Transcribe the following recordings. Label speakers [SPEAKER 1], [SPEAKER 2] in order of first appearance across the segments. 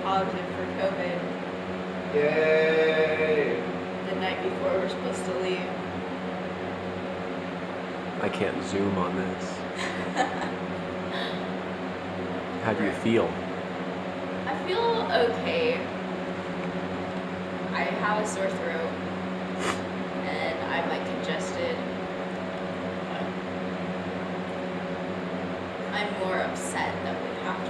[SPEAKER 1] positive for COVID
[SPEAKER 2] Yay!
[SPEAKER 1] the night before we're supposed to leave.
[SPEAKER 2] I can't zoom on this. How do you feel?
[SPEAKER 1] I feel okay. I have a sore throat and I'm like congested. I'm more upset that we have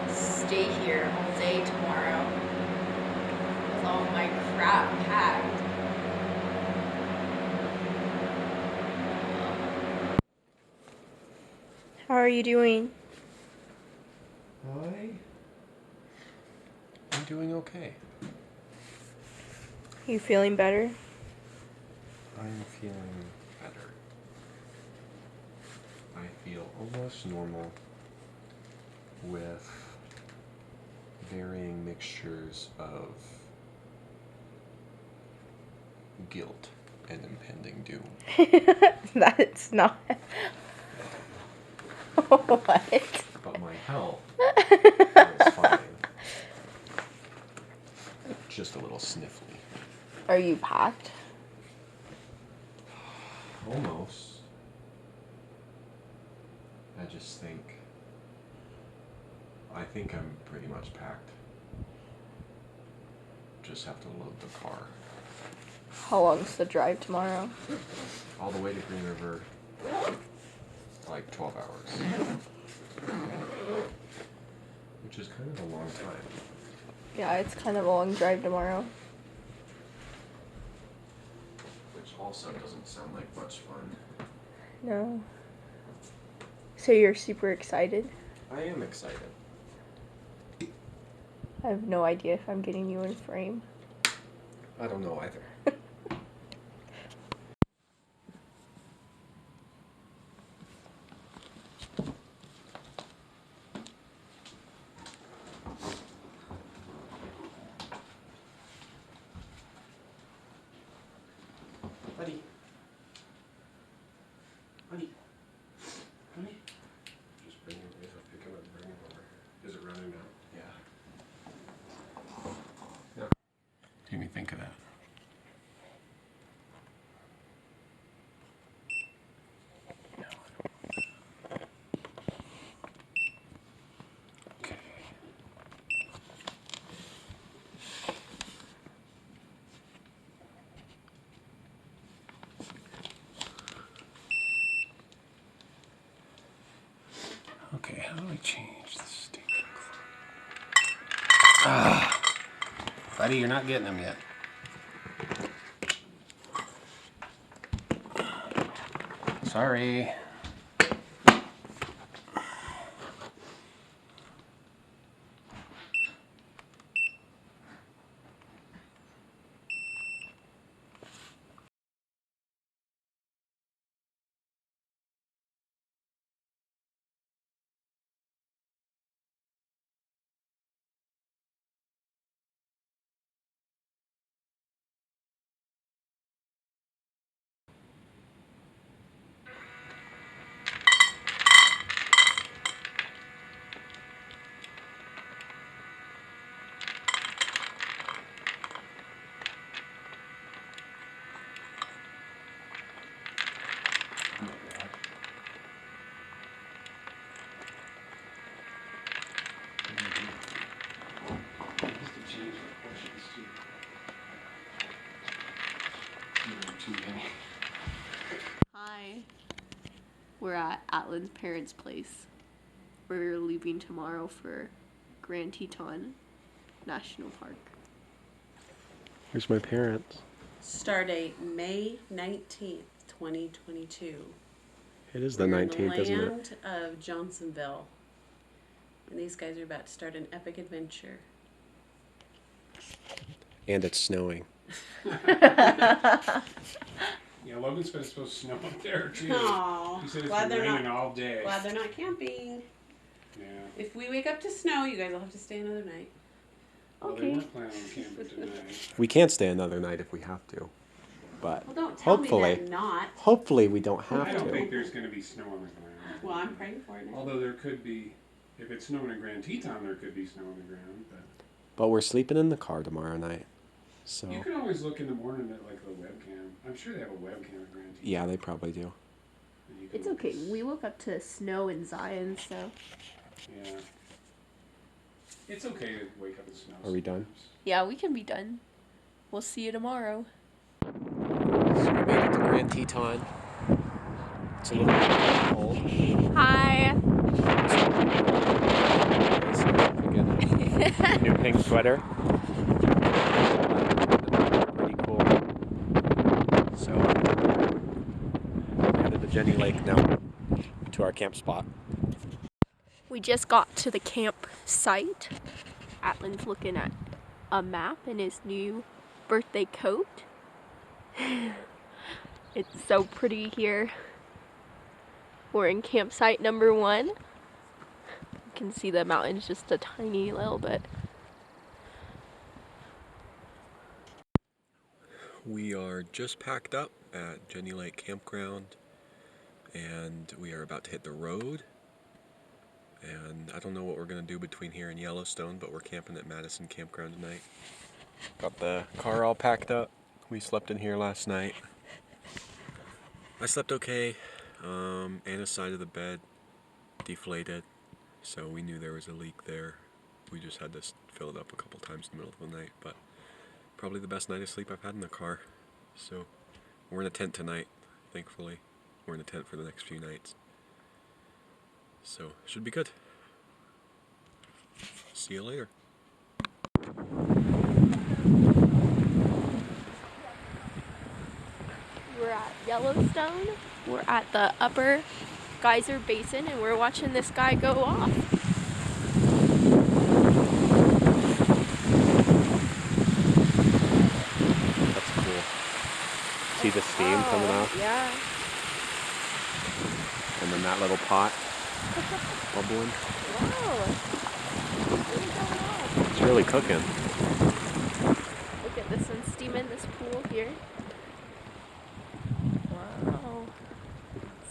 [SPEAKER 1] to stay here all day tomorrow with all my crap packed. How are you doing?
[SPEAKER 2] I'm doing okay.
[SPEAKER 1] You feeling better?
[SPEAKER 2] I'm feeling better. I feel almost normal with varying mixtures of guilt and impending doom.
[SPEAKER 1] That's not. What?
[SPEAKER 2] But my health is fine. Just a little sniffly.
[SPEAKER 1] Are you packed?
[SPEAKER 2] Almost. I just think... I think I'm pretty much packed. Just have to load the car.
[SPEAKER 1] How long's the drive tomorrow?
[SPEAKER 2] All the way to Green River. Like 12 hours. Which is kind of a long time.
[SPEAKER 1] Yeah, it's kind of a long drive tomorrow.
[SPEAKER 2] Which also doesn't sound like much fun.
[SPEAKER 1] No. So you're super excited?
[SPEAKER 2] I am excited.
[SPEAKER 1] I have no idea if I'm getting you in frame.
[SPEAKER 2] I don't know either. Buddy. Buddy. Buddy. Just bring him, pick him up, bring him over. Is it running now? Yeah. Yeah. What do you think of that? Okay. Okay, how do I change the stinking clock? Buddy, you're not getting them yet. Sorry.
[SPEAKER 1] Hi. We're at Atlan's parents' place. We're leaving tomorrow for Grand Teton National Park.
[SPEAKER 2] Here's my parents.
[SPEAKER 3] Stardate May 19th, 2022.
[SPEAKER 2] It is the
[SPEAKER 3] We're
[SPEAKER 2] 19th,
[SPEAKER 3] in the
[SPEAKER 2] isn't it?
[SPEAKER 3] land of Johnsonville. And these guys are about to start an epic adventure.
[SPEAKER 2] And it's snowing.
[SPEAKER 4] Yeah, Logan's supposed to snow up there too.
[SPEAKER 3] Aww.
[SPEAKER 4] He said it's
[SPEAKER 3] Glad
[SPEAKER 4] been
[SPEAKER 3] they're
[SPEAKER 4] raining
[SPEAKER 3] not
[SPEAKER 4] all day.
[SPEAKER 3] glad they're not camping.
[SPEAKER 4] Yeah.
[SPEAKER 3] If we wake up to snow, you guys will have to stay another night.
[SPEAKER 4] Well, they
[SPEAKER 1] Okay.
[SPEAKER 4] weren't planning on camping tonight.
[SPEAKER 2] We can't stay another night if we have to. But
[SPEAKER 3] Well, don't tell
[SPEAKER 2] hopefully,
[SPEAKER 3] me that not.
[SPEAKER 2] hopefully we don't have
[SPEAKER 4] I don't
[SPEAKER 2] to.
[SPEAKER 4] think there's going to be snow on the ground.
[SPEAKER 3] Well, I'm praying for it now.
[SPEAKER 4] Although there could be If it's snowing in Grand Teton, there could be snow on the ground,
[SPEAKER 2] But we're sleeping in the car tomorrow night. So
[SPEAKER 4] you can always look in the morning at like the webcam. I'm sure they have a webcam at Grand Teton.
[SPEAKER 2] yeah, they probably do.
[SPEAKER 4] And you can
[SPEAKER 1] It's
[SPEAKER 4] look
[SPEAKER 1] okay.
[SPEAKER 4] at
[SPEAKER 1] We woke up to snow in Zion, so.
[SPEAKER 4] Yeah. It's okay to wake up and snow.
[SPEAKER 2] Are we done?
[SPEAKER 4] sometimes.
[SPEAKER 1] Yeah, we can be done. We'll see you tomorrow.
[SPEAKER 2] So we made it to Grand Teton. It's a little bit cold.
[SPEAKER 1] Hi.
[SPEAKER 2] Again, new pink sweater. Pretty cool. So, headed to Jenny Lake now, to our camp spot.
[SPEAKER 1] We just got to the campsite. Atlan's looking at a map in his new birthday coat. It's so pretty here. We're in campsite number 1. You can see the mountains just a tiny little bit.
[SPEAKER 2] We are just packed up at Jenny Lake Campground, and we are about to hit the road. And I don't know what we're going to do between here and Yellowstone, but we're camping at Madison Campground tonight. Got the car all packed up. We slept in here last night. I slept okay. Anna's side of the bed deflated, so we knew there was a leak there. We just had to fill it up a couple times in the middle of the night, but probably the best night of sleep I've had in the car. So we're in a tent tonight, thankfully. We're in a tent for the next few nights. So should be good. See you later.
[SPEAKER 1] We're at Yellowstone. We're at the upper geyser basin and we're watching this guy go off.
[SPEAKER 2] That's cool. See the steam coming off?
[SPEAKER 1] Yeah.
[SPEAKER 2] And then that little pot bubbling.
[SPEAKER 1] Wow. What's really going on?
[SPEAKER 2] It's really cooking.
[SPEAKER 1] Look at this one steaming this pool here. Wow.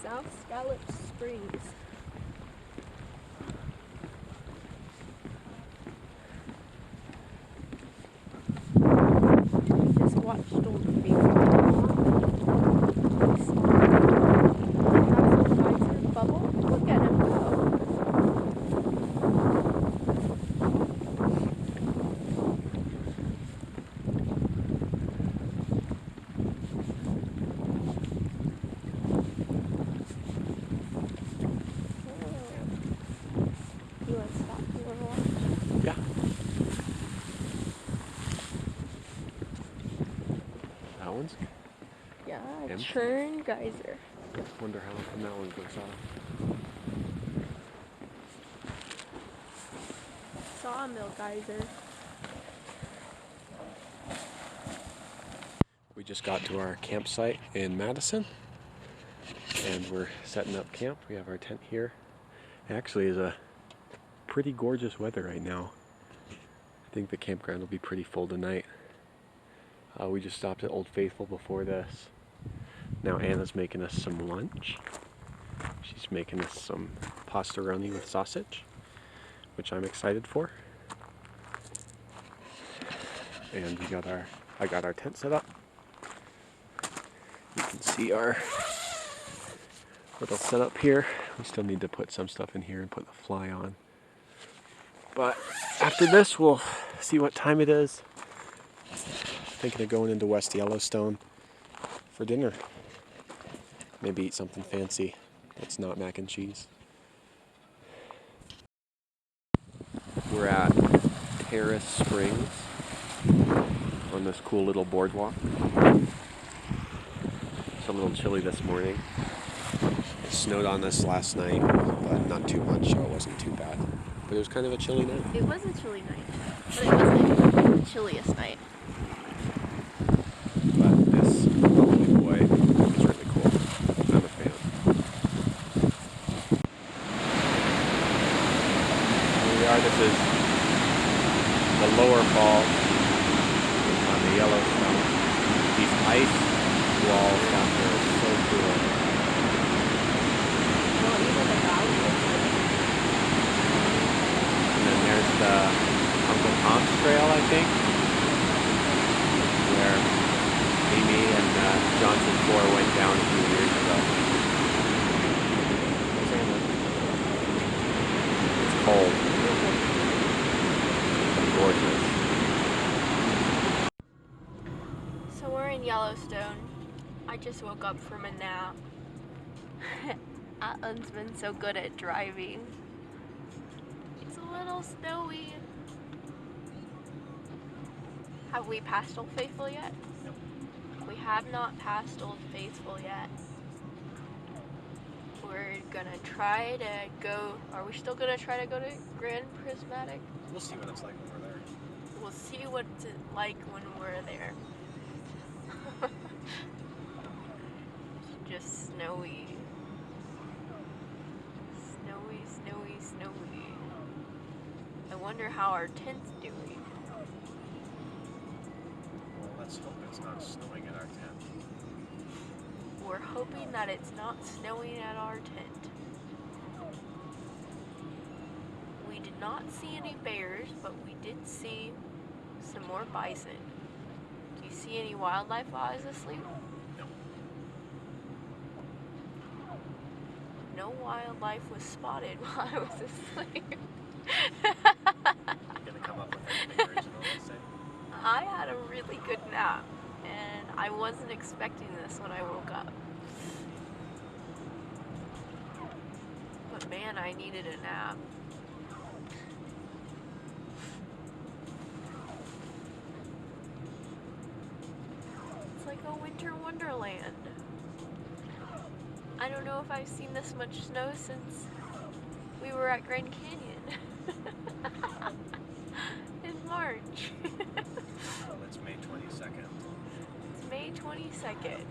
[SPEAKER 1] South Scallop Springs. We just watched Old Faithful. Geyser bubble. Look at him go. You want to stop? You want to watch?
[SPEAKER 2] Yeah. That one's.
[SPEAKER 1] Yeah,
[SPEAKER 2] Empty.
[SPEAKER 1] churn geyser.
[SPEAKER 2] Wonder how come that one goes off.
[SPEAKER 1] Sawmill geyser.
[SPEAKER 2] We just got to our campsite in Madison, and we're setting up camp. We have our tent here. It actually is a pretty gorgeous weather right now. I think the campground will be pretty full tonight. We just stopped at Old Faithful before this. Now Anna's making us some lunch. She's making us some pastaroni with sausage, which I'm excited for. And I got our tent set up. You can see our little setup here. We still need to put some stuff in here and put the fly on. But after this, we'll see what time it is. Thinking of going into West Yellowstone for dinner. Maybe eat something fancy that's not mac and cheese. We're at Terrace Springs on this cool little boardwalk. It's a little chilly this morning. It snowed on us last night, but not too much, so it wasn't too bad. But it was kind of a chilly night.
[SPEAKER 1] It was a chilly night, but it wasn't the chilliest night.
[SPEAKER 2] But this lovely boy is really cool. I'm a fan. Here we are. This is the lower fall on the Yellowstone. These ice walls down here are so cool.
[SPEAKER 1] Well, even the valley is
[SPEAKER 2] think, where Amy and Johnson 4 went down a few years ago. It's cold. Gorgeous.
[SPEAKER 1] So we're in Yellowstone. I just woke up from a nap. Atlan's been so good at driving. It's a little snowy. Have we passed Old Faithful yet?
[SPEAKER 4] Nope.
[SPEAKER 1] We have not passed Old Faithful yet. We're gonna try to go. Are we still gonna try to go to Grand Prismatic?
[SPEAKER 4] We'll see what it's like when we're there.
[SPEAKER 1] We'll see what it's like when we're there. It's just snowy. Snowy, snowy, snowy. I wonder how our tent's doing.
[SPEAKER 4] Well, let's hope it's not snowing in our tent.
[SPEAKER 1] We're hoping that it's not snowing at our tent. We did not see any bears, but we did see some more bison. Do you see any wildlife while I was asleep?
[SPEAKER 4] No.
[SPEAKER 1] No wildlife was spotted while I was asleep.
[SPEAKER 4] You gonna come up with anything original to say?
[SPEAKER 1] I had a really good nap, and I wasn't expecting this when I woke up. But man, I needed a nap. It's like a winter wonderland. I don't know if I've seen this much snow since we were at Grand Canyon in March.
[SPEAKER 4] Well, it's May 22nd.
[SPEAKER 1] It's May 22nd.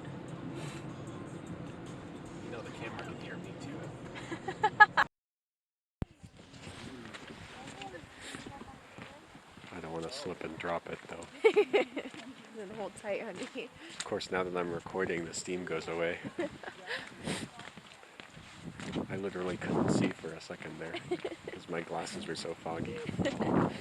[SPEAKER 4] You know the camera can hear me too.
[SPEAKER 2] I don't want to slip and drop it though.
[SPEAKER 1] Then hold tight, honey.
[SPEAKER 2] Of course, now that I'm recording, the steam goes away. I literally couldn't see for a second there because my glasses were so foggy.
[SPEAKER 1] Come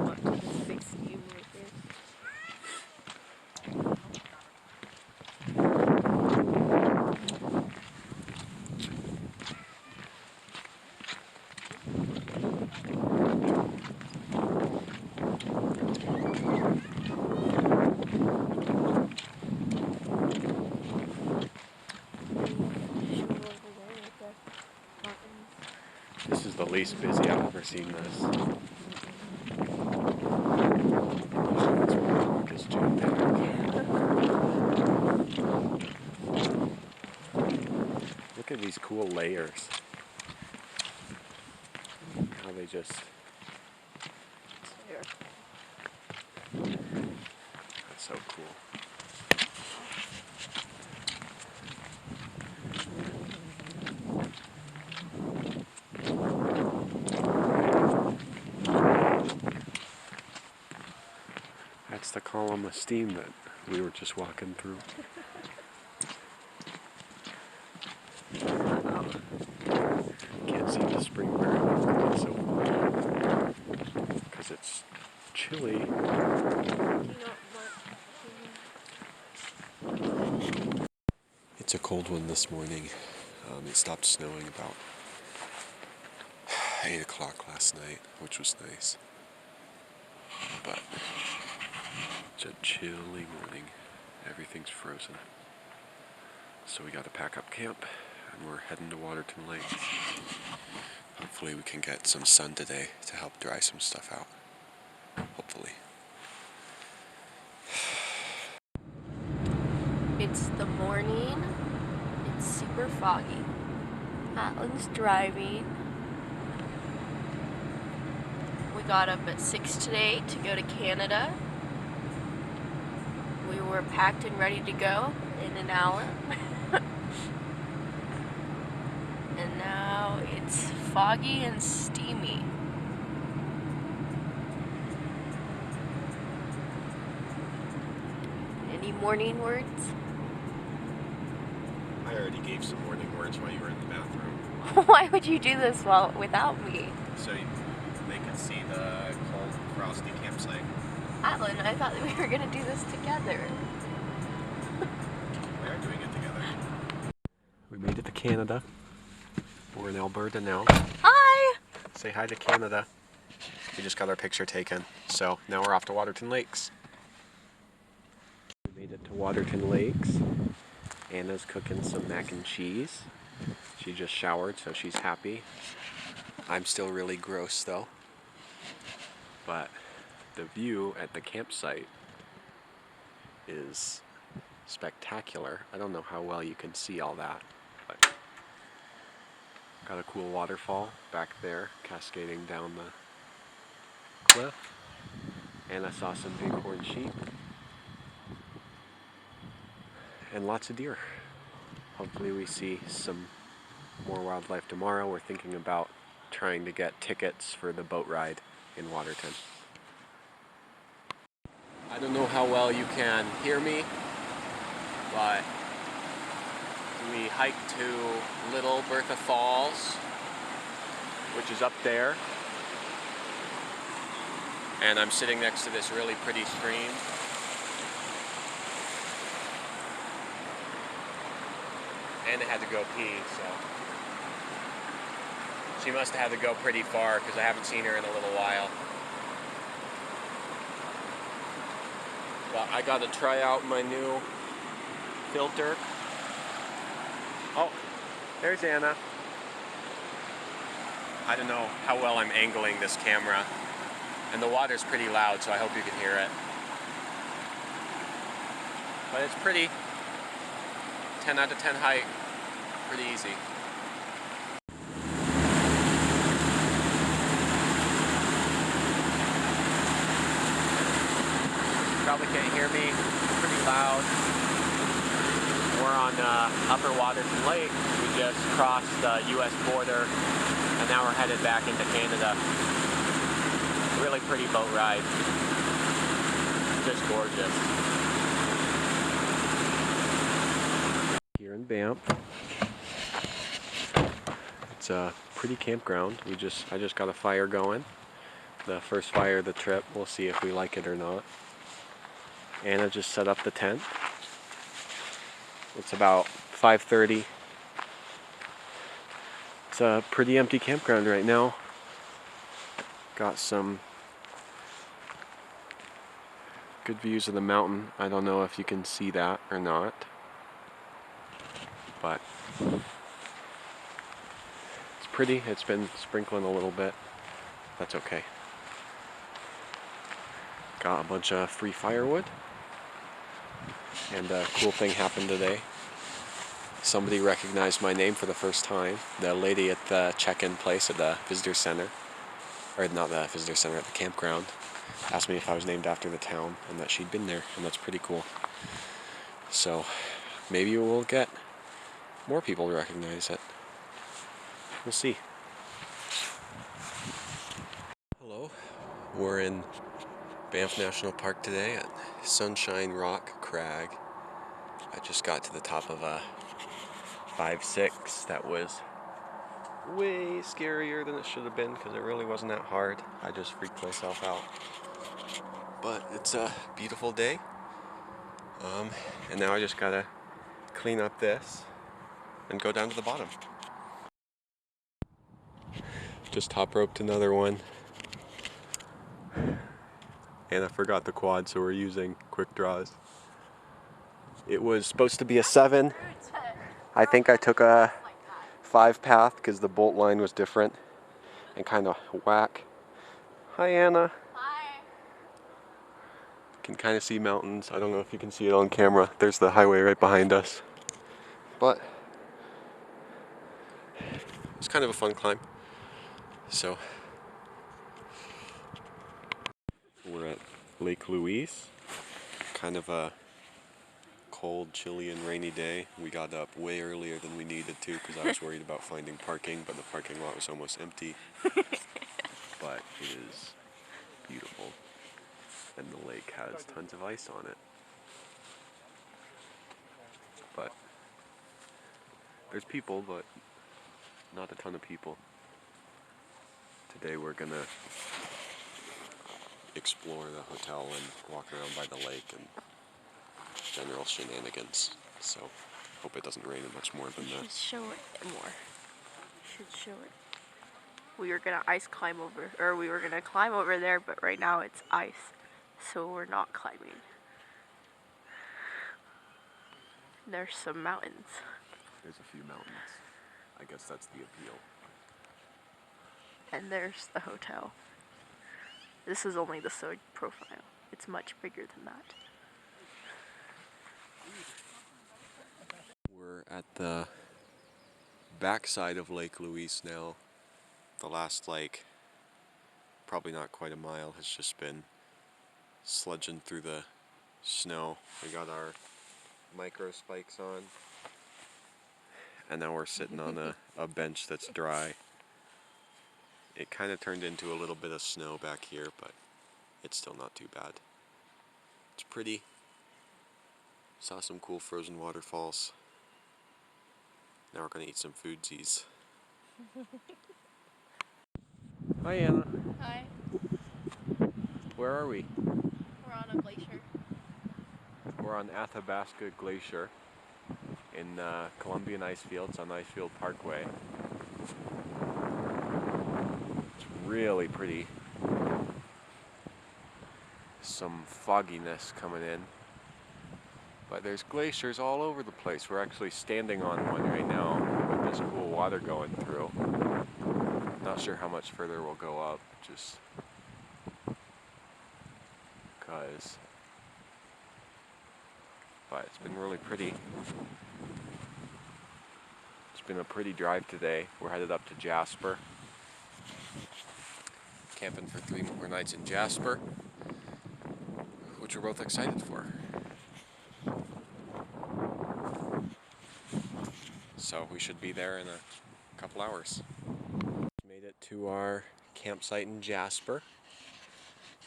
[SPEAKER 1] up to this big steam right here.
[SPEAKER 2] This is the least busy I've ever seen this. It's dark as June. Look at these cool layers. How they just... That's so cool. That's the column of steam that we were just walking through. Can't see the spring very well because it's so because it's chilly. It's a cold one this morning. It stopped snowing about 8 o'clock last night, which was nice. But it's a chilly morning. Everything's frozen. So we got to pack up camp and we're heading to Waterton Lake. Hopefully we can get some sun today to help dry some stuff out. Hopefully.
[SPEAKER 1] It's the morning. It's super foggy. Atlan's driving. We got up at 6 today to go to Canada. We were packed and ready to go in an hour. And now it's foggy and steamy. Any morning words?
[SPEAKER 2] I already gave some warning words while you were in the bathroom.
[SPEAKER 5] Why would you do this without me?
[SPEAKER 2] So they could see the cold, frosty campsite.
[SPEAKER 5] Adeline, I thought that we were gonna do this together.
[SPEAKER 2] We are doing it together. We made it to Canada. We're in Alberta now.
[SPEAKER 5] Hi!
[SPEAKER 2] Say hi to Canada. We just got our picture taken. So now we're off to Waterton Lakes. We made it to Waterton Lakes. Anna's cooking some mac and cheese. She just showered, so she's happy. I'm still really gross though. But the view at the campsite is spectacular. I don't know how well you can see all that, but got a cool waterfall back there cascading down the cliff. And I saw some bighorn sheep and lots of deer. Hopefully we see some more wildlife tomorrow. We're thinking about trying to get tickets for the boat ride in Waterton. I don't know how well you can hear me, but we hiked to Little Bertha Falls, which is up there. And I'm sitting next to this really pretty stream. And it had to go pee, so she must have had to go pretty far because I haven't seen her in a little while. But I got to try out my new filter. Oh, there's Anna. I don't know how well I'm angling this camera. And the water's pretty loud, so I hope you can hear it. But it's pretty. 10 out of 10 height. Pretty easy. Probably can't hear me. It's pretty loud. We're on Upper Waterton Lake. We just crossed the U.S. border, and now we're headed back into Canada. Really pretty boat ride. Just gorgeous. Here in Banff. It's a pretty campground. I just got a fire going. The first fire of the trip. We'll see if we like it or not. Anna just set up the tent. It's about 5:30. It's a pretty empty campground right now. Got some good views of the mountain. I don't know if you can see that or not, but it's pretty. It's been sprinkling a little bit. That's okay. Got a bunch of free firewood. And a cool thing happened today. Somebody recognized my name for the first time. The lady at the check-in place at the visitor center, or not the visitor center, at the campground, asked me if I was named after the town and that she'd been there, and that's pretty cool. So maybe we'll get more people to recognize it. We'll see. Hello, we're in Banff National Park today at Sunshine Rock Crag. I just got to the top of a 5-6 that was way scarier than it should have been because it really wasn't that hard. I just freaked myself out. But it's a beautiful day. And now I just gotta clean up this and go down to the bottom. Just top roped another one. And I forgot the quad, so we're using quick draws. It was supposed to be a 7. I think I took a 5 path because the bolt line was different and kind of whack. Hi Anna.
[SPEAKER 5] Hi.
[SPEAKER 2] Can kind of see mountains. I don't know if you can see it on camera. There's the highway right behind us. But it's kind of a fun climb. So we're at Lake Louise. Kind of a cold, chilly, and rainy day. We got up way earlier than we needed to because I was worried about finding parking, but the parking lot was almost empty. But it is beautiful, and the lake has tons of ice on it. But There's people, but not a ton of people. Today we're gonna explore the hotel and walk around by the lake and general shenanigans. So, hope it doesn't rain much more than
[SPEAKER 5] Should
[SPEAKER 2] that.
[SPEAKER 5] show it more. Should show it. We were gonna we were gonna climb over there, but right now it's ice, so we're not climbing. There's some mountains.
[SPEAKER 2] There's a few mountains. I guess that's the appeal.
[SPEAKER 5] And there's the hotel. This is only the side profile. It's much bigger than that.
[SPEAKER 2] We're at the backside of Lake Louise now. The last, probably not quite a mile, has just been sledging through the snow. We got our micro spikes on, and now we're sitting on a bench that's dry. It kind of turned into a little bit of snow back here, but it's still not too bad. It's pretty. Saw some cool frozen waterfalls. Now we're gonna eat some foodsies. Hi Anna.
[SPEAKER 5] Hi.
[SPEAKER 2] Where are we?
[SPEAKER 5] We're on a glacier.
[SPEAKER 2] We're on Athabasca Glacier in Columbian Icefields on Icefield Parkway. It's really pretty. Some fogginess coming in. But there's glaciers all over the place. We're actually standing on one right now with this cool water going through. Not sure how much further we'll go up, just because. But it's been really pretty. It's been a pretty drive today. We're headed up to Jasper. Camping for 3 more nights in Jasper, which we're both excited for. So we should be there in a couple hours. Made it to our campsite in Jasper.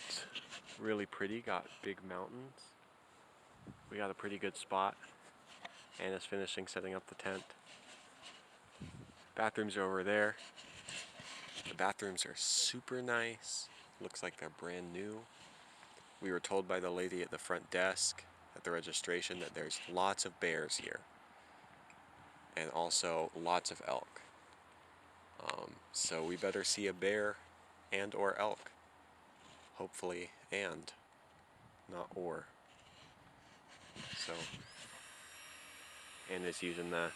[SPEAKER 2] It's really pretty, got big mountains. We got a pretty good spot. Anna's finishing setting up the tent. Bathrooms are over there. The bathrooms are super nice. Looks like they're brand new. We were told by the lady at the front desk at the registration that there's lots of bears here. And also lots of elk. So we better see a bear and or elk. Hopefully and, not or. So, Anna's using the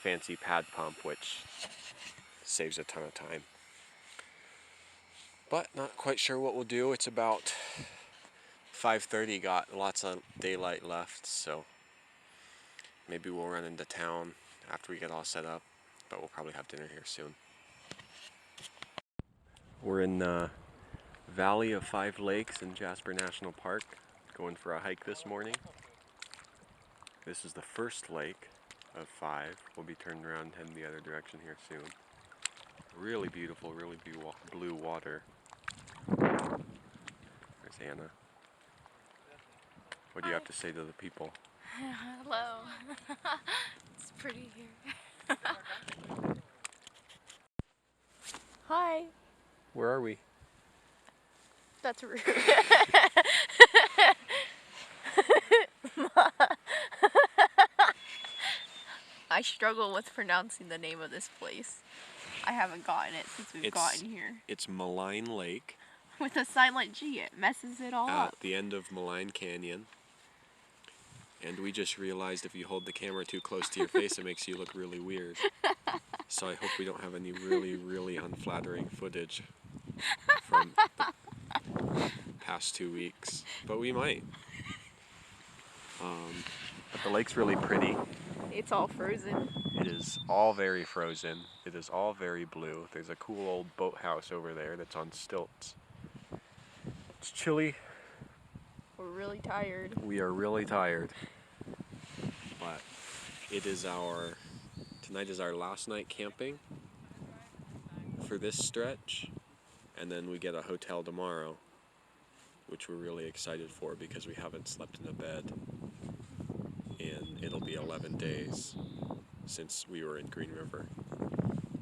[SPEAKER 2] fancy pad pump, which saves a ton of time. But not quite sure what we'll do. It's about 5:30, got lots of daylight left, so maybe we'll run into town after we get all set up, but we'll probably have dinner here soon. We're in Valley of Five Lakes in Jasper National Park, going for a hike this morning. This is the first lake of 5. We'll be turning around and heading the other direction here soon. Really beautiful, really blue water. There's Anna. What do you have to say to the people?
[SPEAKER 5] Hello. It's pretty here. Hi.
[SPEAKER 2] Where are we?
[SPEAKER 5] That's rude. I struggle with pronouncing the name of this place. I haven't gotten it since we've gotten here.
[SPEAKER 2] It's Malign Lake.
[SPEAKER 5] With a silent G, it messes it all
[SPEAKER 2] At
[SPEAKER 5] up.
[SPEAKER 2] the end of Malign Canyon. And we just realized if you hold the camera too close to your face, it makes you look really weird. So I hope we don't have any really, really unflattering footage from the past 2 weeks. But we might. But the lake's really pretty.
[SPEAKER 5] It's all frozen.
[SPEAKER 2] It is all very frozen. It is all very blue. There's a cool old boathouse over there that's on stilts. It's chilly.
[SPEAKER 5] We're really tired.
[SPEAKER 2] We are really tired. But tonight is our last night camping for this stretch. And then we get a hotel tomorrow, which we're really excited for because we haven't slept in a bed in, it'll be 11 days. since we were in Green River.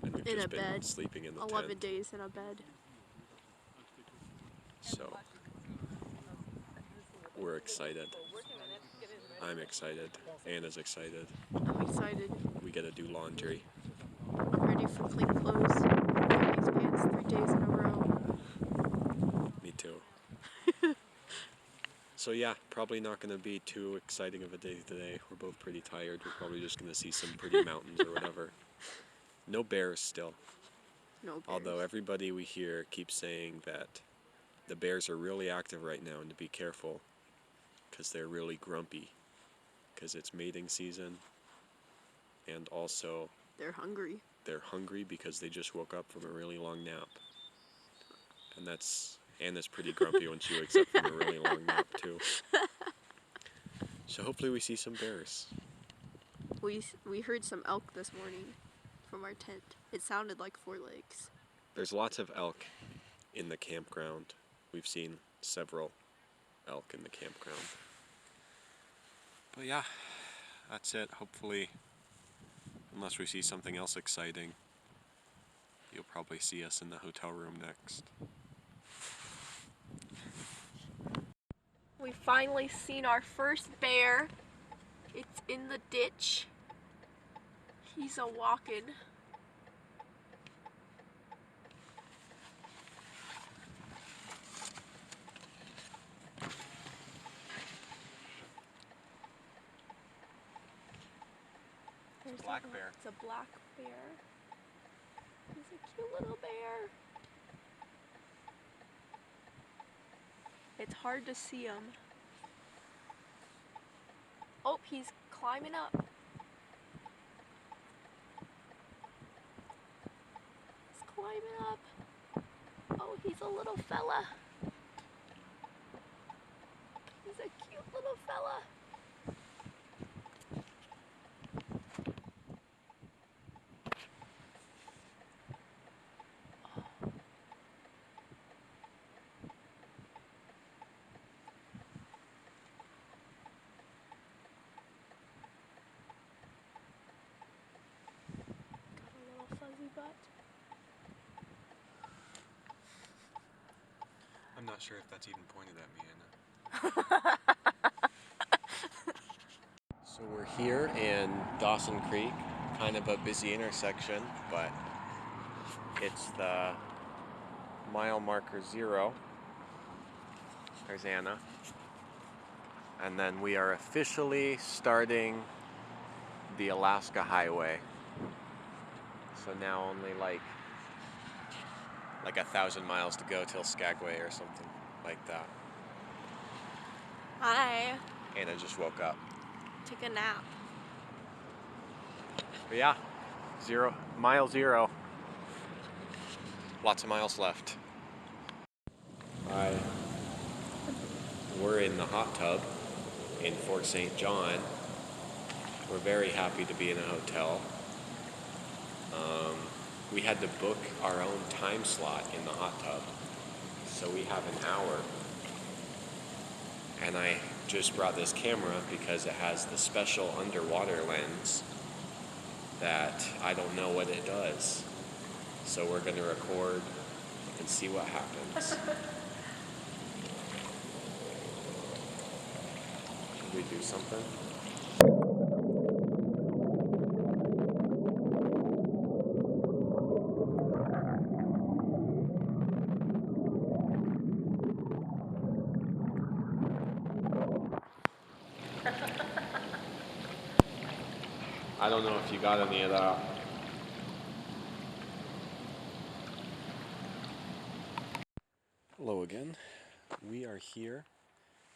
[SPEAKER 2] And we've
[SPEAKER 5] In
[SPEAKER 2] just
[SPEAKER 5] a
[SPEAKER 2] been
[SPEAKER 5] bed.
[SPEAKER 2] sleeping in the
[SPEAKER 5] 11
[SPEAKER 2] tent.
[SPEAKER 5] days in a bed.
[SPEAKER 2] So we're excited. I'm excited. Anna's excited.
[SPEAKER 5] I'm excited.
[SPEAKER 2] We get to do laundry.
[SPEAKER 5] I'm ready for clean clothes. Wear these pants 3 days in a row.
[SPEAKER 2] Me too. So yeah, probably not going to be too exciting of a day today. We're both pretty tired. We're probably just going to see some pretty mountains or whatever. No bears still.
[SPEAKER 5] No bears.
[SPEAKER 2] Although everybody we hear keeps saying that the bears are really active right now and to be careful because they're really grumpy because it's mating season, and also
[SPEAKER 5] They're hungry.
[SPEAKER 2] they're hungry because they just woke up from a really long nap. And Anna's pretty grumpy when she wakes up from a really long nap too. So hopefully we see some bears.
[SPEAKER 5] We heard some elk this morning from our tent. It sounded like 4 legs.
[SPEAKER 2] There's lots of elk in the campground. We've seen several elk in the campground. But yeah, that's it. Hopefully, unless we see something else exciting, you'll probably see us in the hotel room next.
[SPEAKER 5] We finally seen our first bear. It's in the ditch. He's a walking. There's
[SPEAKER 2] Black bear.
[SPEAKER 5] It's a black bear. He's a cute little bear. It's hard to see him. Oh, he's climbing up. He's climbing up. Oh, he's a little fella. He's a cute little fella. Got a little fuzzy butt.
[SPEAKER 2] I'm not sure if that's even pointed at me, Anna. So we're here in Dawson Creek, kind of a busy intersection, but it's the mile marker 0. There's Anna. And then we are officially starting the Alaska Highway. So now only like 1,000 miles to go till Skagway or something like that.
[SPEAKER 5] Hi.
[SPEAKER 2] Anna just woke up.
[SPEAKER 5] Take a nap.
[SPEAKER 2] But yeah, mile 0. Lots of miles left. Hi. We're in the hot tub in Fort St. John. We're very happy to be in a hotel. We had to book our own time slot in the hot tub, so we have an hour. And I just brought this camera because it has the special underwater lens that I don't know what it does. So we're going to record and see what happens. Should we do something? I don't know if you got any of that. Hello again. We are here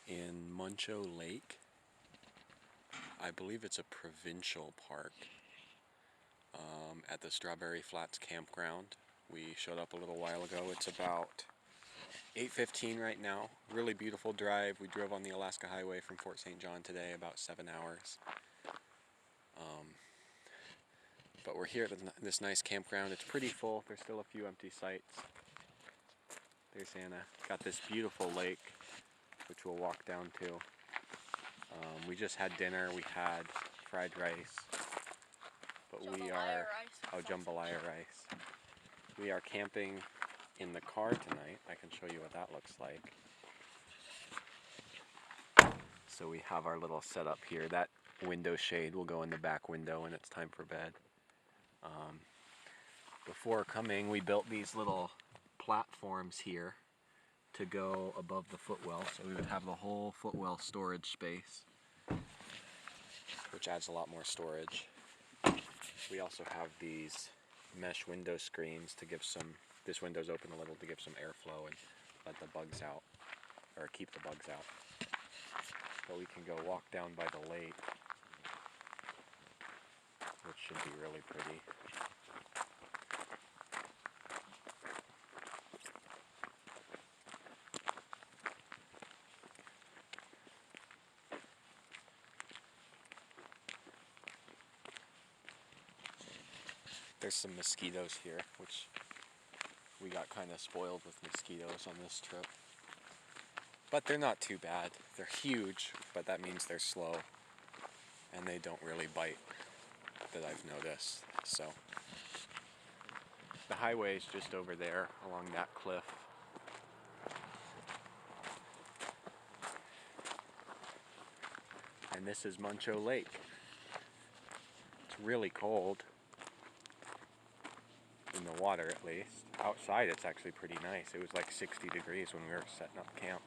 [SPEAKER 2] in Muncho Lake. I believe it's a provincial park at the Strawberry Flats campground. We showed up a little while ago. It's about 8:15 right now. Really beautiful drive. We drove on the Alaska Highway from Fort St. John today, about 7 hours. But we're here at this nice campground. It's pretty full. There's still a few empty sites. There's Anna. Got this beautiful lake, which we'll walk down to. We just had dinner. We had fried rice but
[SPEAKER 5] Jambalaya rice with
[SPEAKER 2] jambalaya rice. We are camping in the car tonight. I can show you what that looks like. So we have our little setup here. That window shade will go in the back window when it's time for bed. Before coming, we built these little platforms here to go above the footwell, so we would have the whole footwell storage space, which adds a lot more storage. We also have these mesh window screens to give some, this window's open a little to give some airflow and let the bugs out, or keep the bugs out. But we can go walk down by the lake, which should be really pretty. There's some mosquitoes here, which we got kind of spoiled with mosquitoes on this trip. But they're not too bad. They're huge, but that means they're slow. And they don't really bite, that I've noticed. So the highway is just over there along that cliff. And this is Muncho Lake. It's really cold. In the water, at least. Outside, it's actually pretty nice. It was like 60 degrees when we were setting up camp.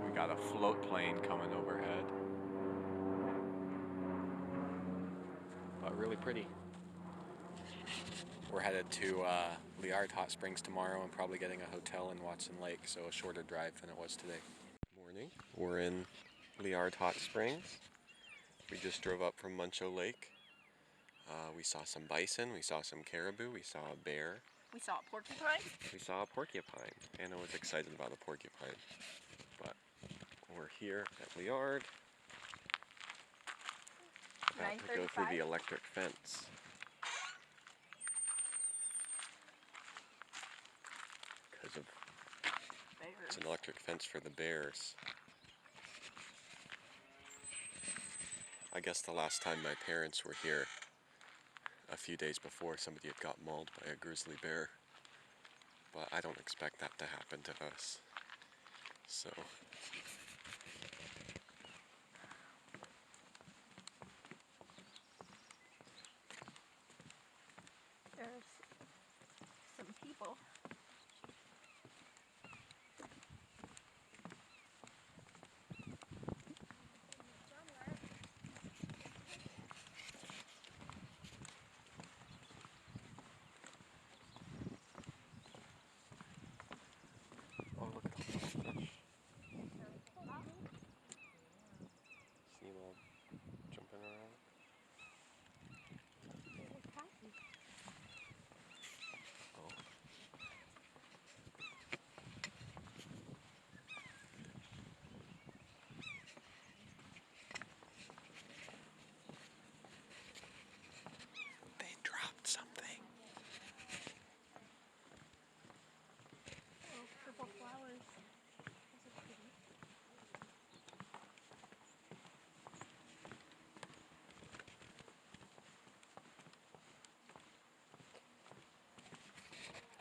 [SPEAKER 2] We got a float plane coming overhead. But really pretty. We're headed to Liard Hot Springs tomorrow and probably getting a hotel in Watson Lake, so a shorter drive than it was today. Morning. We're in Liard Hot Springs. We just drove up from Muncho Lake. We saw some bison, we saw some caribou, we saw a bear.
[SPEAKER 5] We saw a porcupine.
[SPEAKER 2] We saw a porcupine. Anna was excited about a porcupine. But we're here at Liard. About to go through the electric fence. Because of it's an electric fence for the bears. I guess the last time my parents were here, a few days before, somebody had got mauled by a grizzly bear. But I don't expect that to happen to us. So
[SPEAKER 5] There's some people.
[SPEAKER 2] oh, look at all the fish. See them all jumping around? Oh. They dropped something.
[SPEAKER 5] Oh, purple flowers. Those are pretty.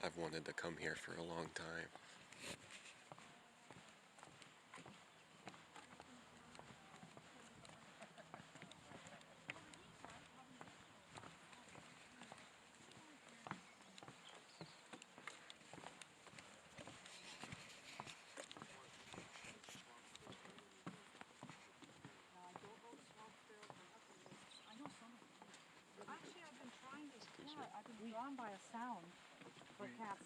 [SPEAKER 2] I've wanted to come here for a long time.
[SPEAKER 6] Actually, I've been trying to, I've been drawn by a sound for cats.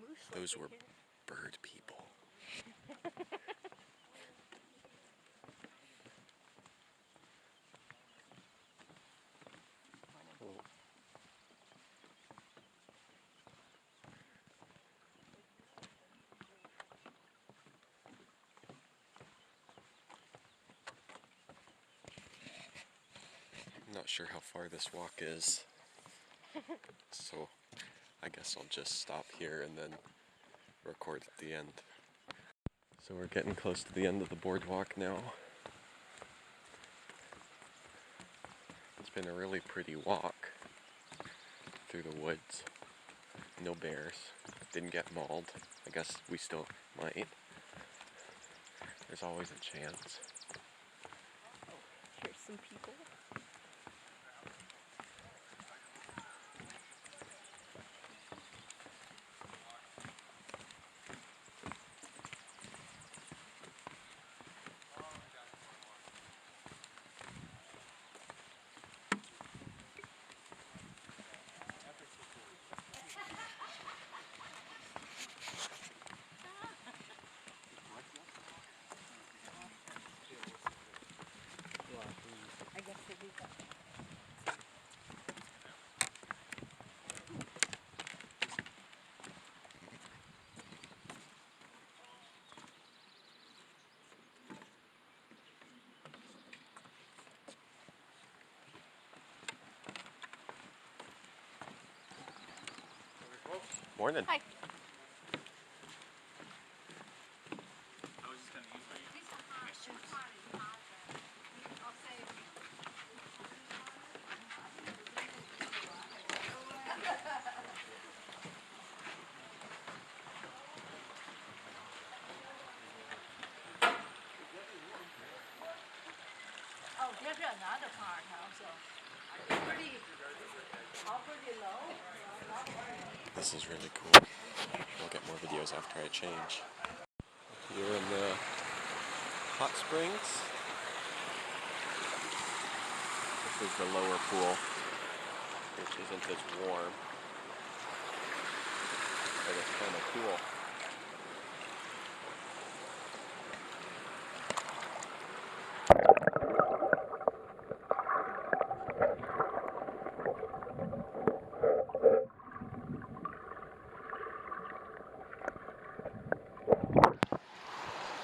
[SPEAKER 5] Moose
[SPEAKER 2] Those
[SPEAKER 5] like
[SPEAKER 2] were
[SPEAKER 5] it here.
[SPEAKER 2] bird people. Oh. not sure how far this walk is, so I guess I'll just stop here and then record at the end. So we're getting close to the end of the boardwalk now. It's been a really pretty walk through the woods. No bears. Didn't get mauled. I guess we still might. There's always a chance.
[SPEAKER 5] Here's some people. I guess they do that.
[SPEAKER 2] Morning.
[SPEAKER 5] Hi.
[SPEAKER 6] Oh, there's another part also. Pretty low.
[SPEAKER 2] This is really cool. I'll get more videos after I change. Here in the hot springs. This is the lower pool, which isn't as warm, but it's kind of cool.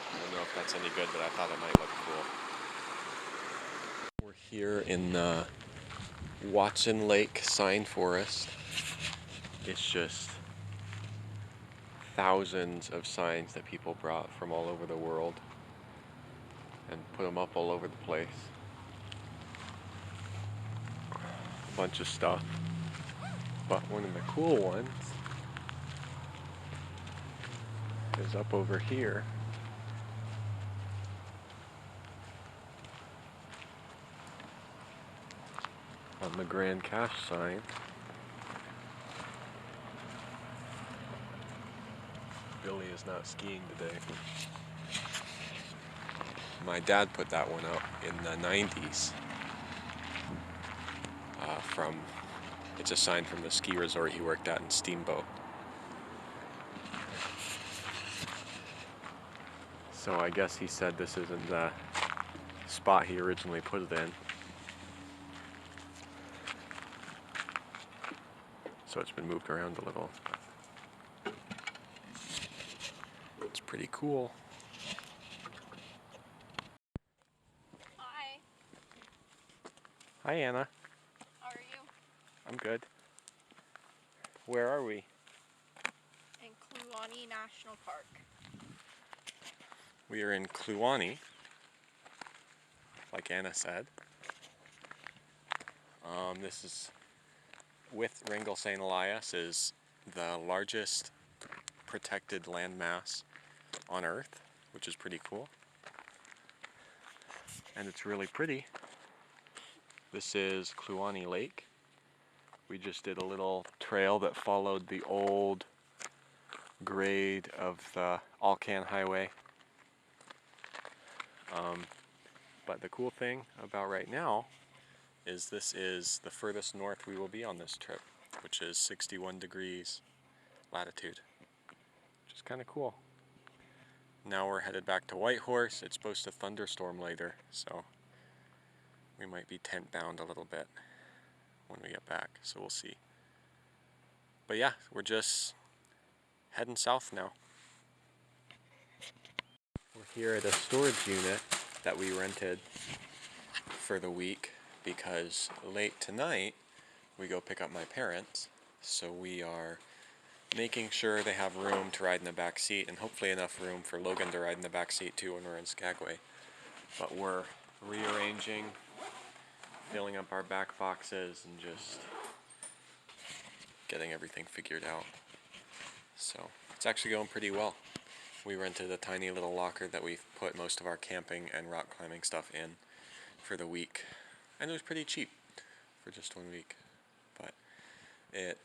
[SPEAKER 2] I don't know if that's any good, but I thought it might look cool. We're here in the Watson Lake Pine Forest. It's just thousands of signs that people brought from all over the world and put them up all over the place. A bunch of stuff. But one of the cool ones is up over here. On the Grand Cache sign. Billy is not skiing today. My dad put that one up in the 90s. It's a sign from the ski resort he worked at in Steamboat. So I guess he said this isn't the spot he originally put it in. So it's been moved around a little. It's pretty cool.
[SPEAKER 5] Hi.
[SPEAKER 2] Hi, Anna.
[SPEAKER 5] How are you?
[SPEAKER 2] I'm good. Where are we?
[SPEAKER 5] In Kluane National Park.
[SPEAKER 2] We are in Kluane, like Anna said. This is, with Wrangell St. Elias, is the largest protected landmass on Earth, which is pretty cool. And it's really pretty. This is Kluane Lake. We just did a little trail that followed the old grade of the Alcan Highway. But the cool thing about right now is this is the furthest north we will be on this trip, which is 61 degrees latitude, which is kind of cool. Now we're headed back to Whitehorse. It's supposed to thunderstorm later, so we might be tent bound a little bit when we get back, so we'll see. But yeah, we're just heading south now. We're here at a storage unit that we rented for the week because late tonight we go pick up my parents, so we are making sure they have room to ride in the back seat, and hopefully enough room for Logan to ride in the back seat too when we're in Skagway. But we're rearranging, filling up our back boxes, and just getting everything figured out. So it's actually going pretty well. We rented a tiny little locker that we've put most of our camping and rock climbing stuff in for the week, and it was pretty cheap for just 1 week. But it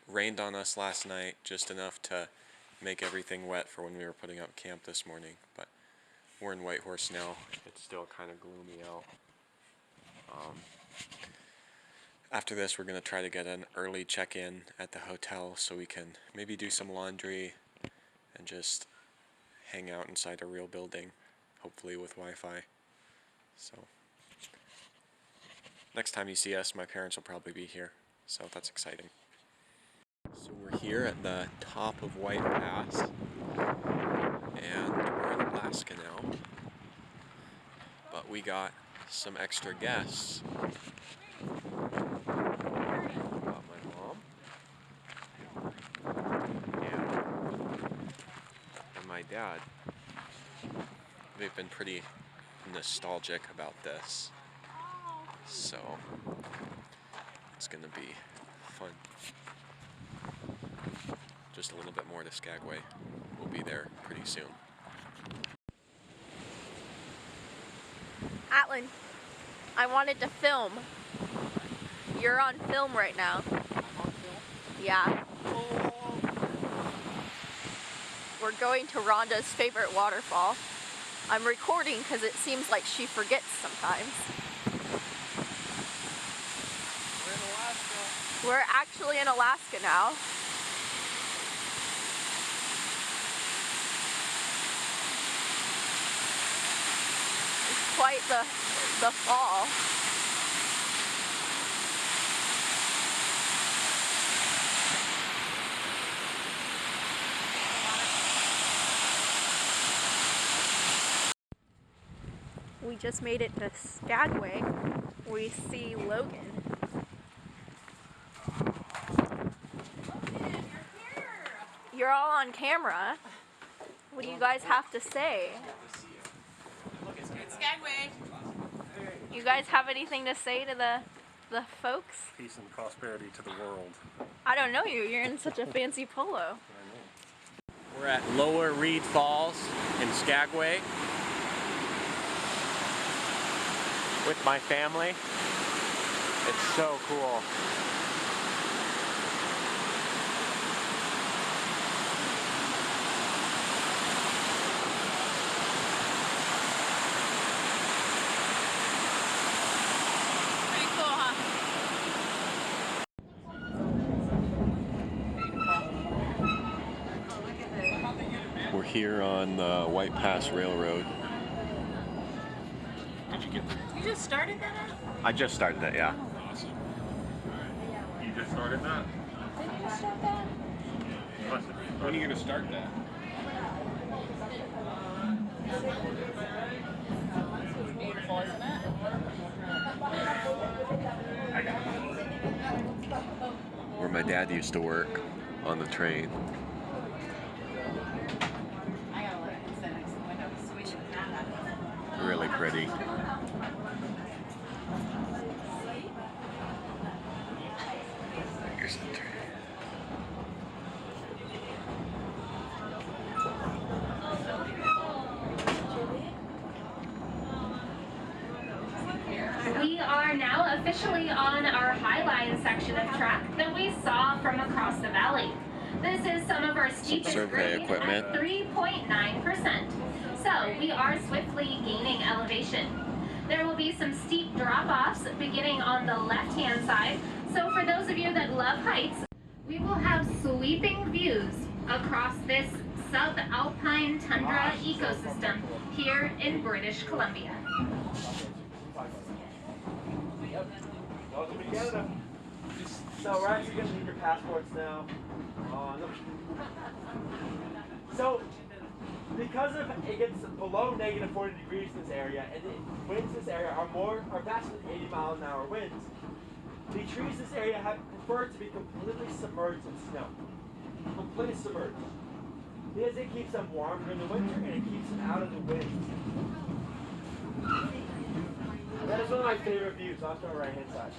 [SPEAKER 2] rained on us last night, just enough to make everything wet for when we were putting up camp this morning. But we're in Whitehorse now. It's still kind of gloomy out. After this, we're going to try to get an early check-in at the hotel so we can maybe do some laundry and just hang out inside a real building, hopefully with Wi-Fi. So next time you see us, my parents will probably be here, so that's exciting. So we're here at the top of White Pass, and we're in Alaska now, but we got some extra guests. Got my mom and my dad. They've been pretty nostalgic about this, so it's gonna be fun. Just a little bit more to Skagway. We'll be there pretty soon.
[SPEAKER 5] Atlan, I wanted to film. You're on film right now.
[SPEAKER 4] I'm on film.
[SPEAKER 5] Yeah. We're going to Rhonda's favorite waterfall. I'm recording because it seems like she forgets sometimes.
[SPEAKER 4] We're in Alaska.
[SPEAKER 5] We're actually in Alaska now. It's quite the fall. We just made it to Skagway. We see Logan. You're all on camera. What do you guys have to say?
[SPEAKER 1] It's Skagway.
[SPEAKER 5] You guys have anything to say to the folks?
[SPEAKER 7] Peace and prosperity to the world.
[SPEAKER 5] I don't know you. You're in such a fancy polo.
[SPEAKER 2] We're at Lower Reed Falls in Skagway with my family. It's so cool.
[SPEAKER 1] Pretty cool, huh?
[SPEAKER 2] We're here on the White Pass Railroad.
[SPEAKER 4] Did you get there?
[SPEAKER 1] You just started that?
[SPEAKER 2] I just started it, yeah.
[SPEAKER 4] Awesome. You just started that?
[SPEAKER 1] Did you just start that?
[SPEAKER 4] When are you going to start that?
[SPEAKER 1] It's beautiful, isn't it?
[SPEAKER 2] Where my dad used to work on the train.
[SPEAKER 1] I gotta let it sit next to the window so we should have that.
[SPEAKER 2] Really pretty. Here's the train.
[SPEAKER 8] We are now officially on our Highline section of track that we saw from across the valley. This is some of our steepest
[SPEAKER 2] survey
[SPEAKER 8] grade
[SPEAKER 2] equipment.
[SPEAKER 8] at 3.9%. So we are swiftly gaining elevation. There will be some steep drop-offs beginning on the left-hand side. So for those of you that love heights, we will have sweeping views across this subalpine tundra ecosystem here in British Columbia.
[SPEAKER 9] Welcome to Canada. So we're actually going to need your passports now. No. So because of it gets below negative 40 degrees in this area, and the winds in this area are faster than 80 mile an hour winds, the trees in this area prefer to be completely submerged in snow. Completely submerged. Because it keeps them warm during the winter and it keeps them out of the winds. That is one of my favorite views off to our right hand side.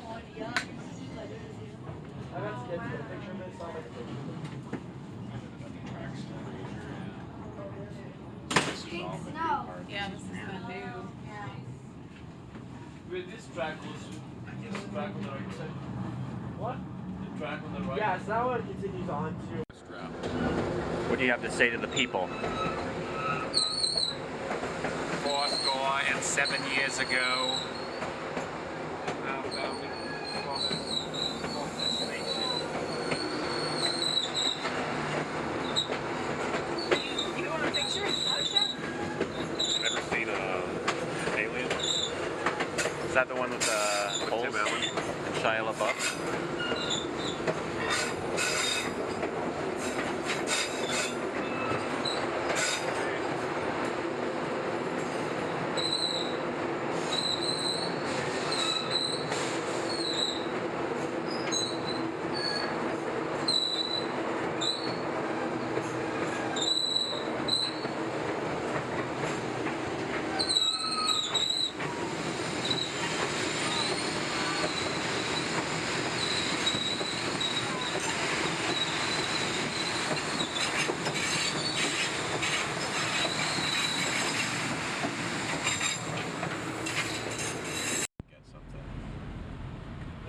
[SPEAKER 9] I got to get a picture of this, so I'll make a picture of it.
[SPEAKER 3] Yeah, this is the new.
[SPEAKER 9] With this track goes, I guess the track on the right side. What? The track on the right. Yeah, so that one continues on to.
[SPEAKER 7] What do you have to say to the people?
[SPEAKER 10] 7 years ago.
[SPEAKER 5] You want a picture?
[SPEAKER 7] Ever seen Alien? Is that the one with the holes? And Shia LaBeouf?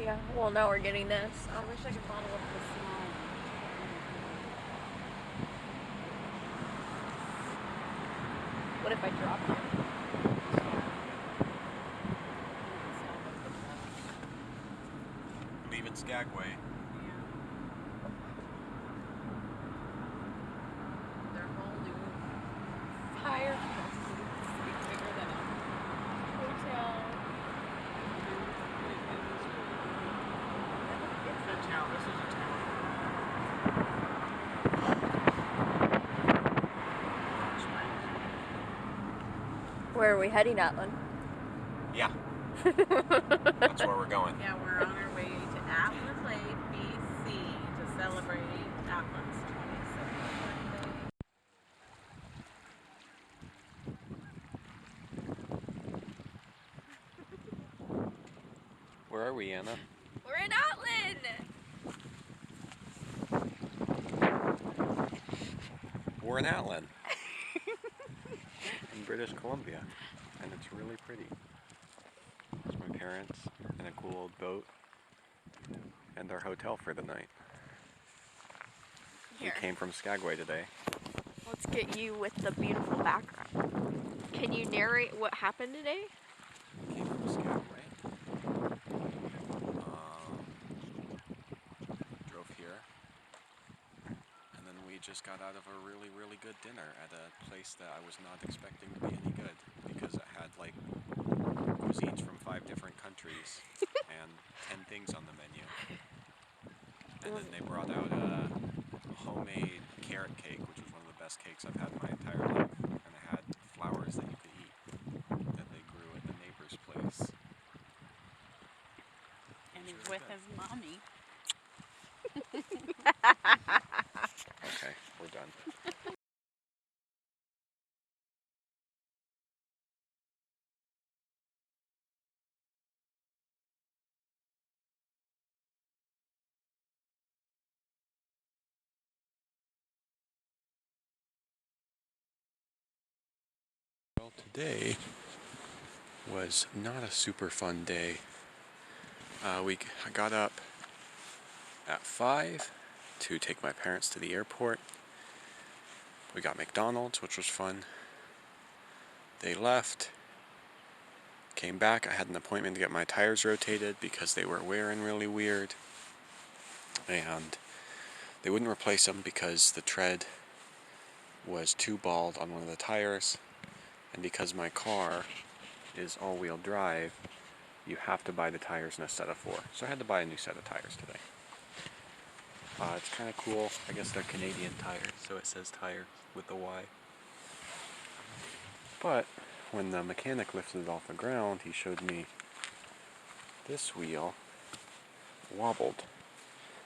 [SPEAKER 5] Yeah, well now we're getting this.
[SPEAKER 3] I wish I could bottle up the slime.
[SPEAKER 5] What if I drop you?
[SPEAKER 2] Leaving Skagway.
[SPEAKER 3] Their whole new
[SPEAKER 5] Fire.
[SPEAKER 3] bigger than a
[SPEAKER 5] Hotel.
[SPEAKER 9] It's a town. This is a town.
[SPEAKER 5] Where are we heading, Atlin?
[SPEAKER 2] Yeah. That's where we're going.
[SPEAKER 3] Yeah, we're on our way to Atlas Lake, BC to celebrate Atlas 27th birthday.
[SPEAKER 7] Where are we, Anna?
[SPEAKER 5] We're in Atlin!
[SPEAKER 7] We're in Atlin. In British Columbia. And it's really pretty. There's my parents and a cool old boat. And our hotel for the night.
[SPEAKER 5] Here.
[SPEAKER 7] We came from Skagway today.
[SPEAKER 5] Let's get you with the beautiful background. Can you narrate what happened today?
[SPEAKER 2] We came from Skagway. Drove here. And then we just got out of a really, really good dinner at a place that I was not expecting to be any good. Because it had like cuisines from 5 different countries and 10 things on the menu. And then they brought out a homemade carrot cake, which was one of the best cakes I've had in my entire life. And it had flowers that you could eat that they grew at the neighbor's place.
[SPEAKER 3] And he's with his mommy.
[SPEAKER 7] Okay, we're done.
[SPEAKER 2] Well, today was not a super fun day. I got up at 5 to take my parents to the airport. We got McDonald's, which was fun. They left, came back. I had an appointment to get my tires rotated because they were wearing really weird. And they wouldn't replace them because the tread was too bald on one of the tires. And because my car is all-wheel drive, you have to buy the tires in a set of 4. So I had to buy a new set of tires today. It's kind of cool. I guess they're Canadian tires, so it says tire with the Y.
[SPEAKER 7] But when the mechanic lifted it off the ground, he showed me this wheel wobbled,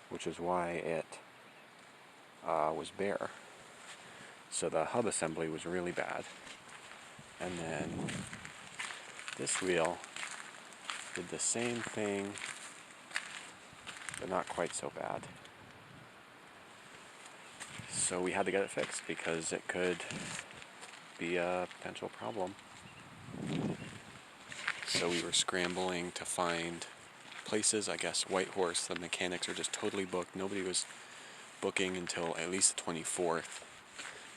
[SPEAKER 7] which is why it was bare. So the hub assembly was really bad. And then this wheel did the same thing, but not quite so bad. So we had to get it fixed because it could be a potential problem. So we were scrambling to find places. I guess Whitehorse, the mechanics are just totally booked. Nobody was booking until at least the 24th,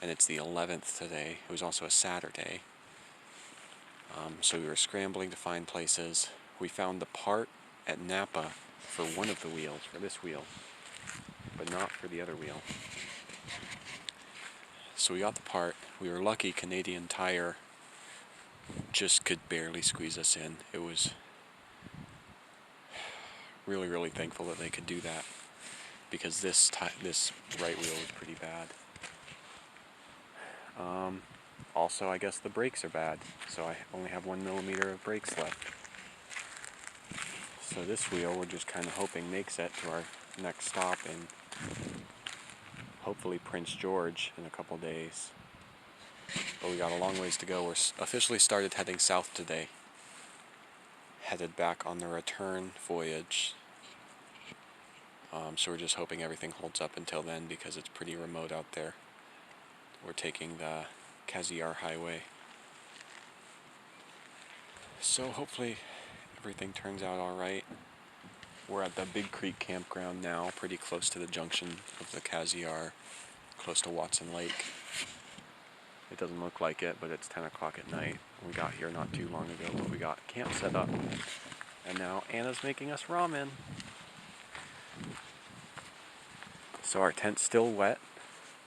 [SPEAKER 7] and it's the 11th today. It was also a Saturday. So we were scrambling to find places. We found the part at Napa for one of the wheels, for this wheel, but not for the other wheel. So we got the part. We were lucky. Canadian Tire just could barely squeeze us in. It was really, really thankful that they could do that, because this right wheel was pretty bad. Also, I guess the brakes are bad, so I only have 1 millimeter of brakes left. So this wheel, we're just kind of hoping makes it to our next stop in hopefully Prince George in a couple days. But we got a long ways to go. We're officially started heading south today. Headed back on the return voyage. So we're just hoping everything holds up until then, because it's pretty remote out there. We're taking the Caziar Highway. So hopefully everything turns out alright. We're at the Big Creek campground now, pretty close to the junction of the Caziar, close to Watson Lake. It doesn't look like it, but it's 10 o'clock at night. We got here not too long ago, but we got camp set up. And now Anna's making us ramen. So our tent's still wet